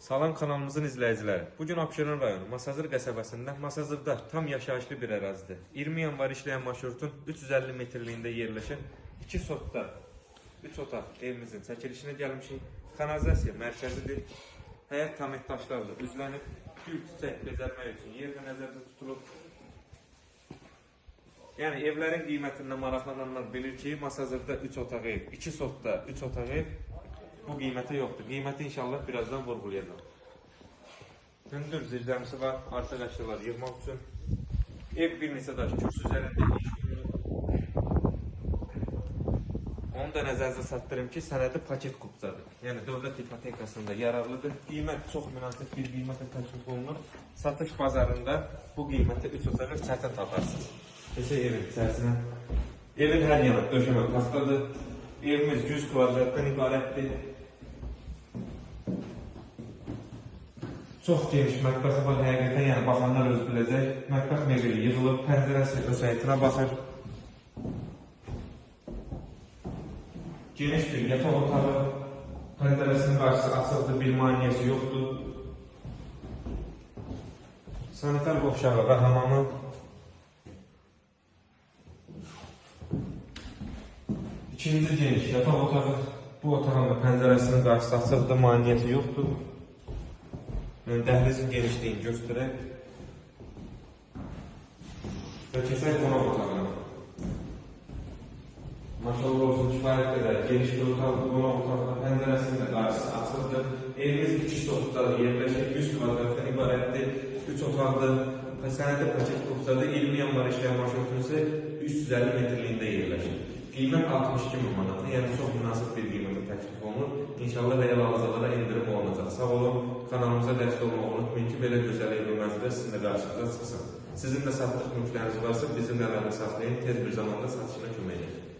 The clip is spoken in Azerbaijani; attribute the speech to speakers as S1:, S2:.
S1: Salam kanalımızın izləyiciləri. Bugün Abşeron rayonu Masazır qəsəbəsində, Masazırda tam yaşayışlı bir ərazidir. 20 yanvar işləyən marşrutun 350 metrliyində yerləşən 2 sotda 3 otaq evimizin çəkilişinə gəlmişik. Kanalizasiya mərkəzidir. Həyət tam daşlarla üzlənib, gül çiçək bezəlmək üçün yerdə nəzərdə tutulub. Yəni evlərin qiymətindən maraqlananlar bilir ki, Masazırda 3 otaq ev, 2 sotda 3 otaq ev bu qiymətə yoxdur. Qiyməti inşallah birazdan vurğulayacağım. Hündür zirzəmisi var, artıq əşyalar yığmaq üçün. Ev bir neçə daş kürsü üzərində iş görür. Onu da nəzərinizə çatdırım ki, sənədi paket kupcadır. Yəni dövlət ipotekasında yararlıdır. Qiymət çox münasib bir qiymətə təklif olunur. Satış bazarında bu qiymətə 3 otağı çətin taparsınız. Keçək evin içərisinə. Evin hər yanı döşəmə taxtadır. Evimiz 100 kvadratdan ibarətdir. Çox geniş mətbəxi var, həqiqətən, yəni baxanlar öz biləcək. Mətbəx mebeli yığılıb, pəncərəsi öz həyətinə baxır. Geniş bir yataq otağı, pəncərəsinin qarşısı açıqdır, bir maniyəsi yoxdur. Sanitar qovşağı və hamamı. İkinci geniş yataq otağı, bu otağın da pəncərəsinin qarşısı açıqdır, maniyəsi yoxdur. Dəhlizin genişliyini göstərək. Və keçək qonaq otağına. Maşallah olsun, kifayət qədər geniş bir otaq, qonaq otağına, pəncərəsinin də qarşısı açıqdır. Evimiz 2 sotda yerləşir, 100 kvadratdan ibarətdir, 3 otaqdır. Və sənədi paket kupcadır, 20 yanvar işləyən marşrutun isə 350 metrliyində yerləşir. Qiymət 62.000 manatdır, yəni çox münasib bir qiymətə təklif olunur. İnşallah real alıcılara indirim olunacaq. Sağ olun, kanalımıza dəstək olmağı unutmayın ki, belə gözəl ev mənzillər sizin də qarşınıza çıxsın. Sizin də satdıq mülkləriniz varsa bizimlə əlaqə saxlayın, tez bir zamanda satışına kömək edin.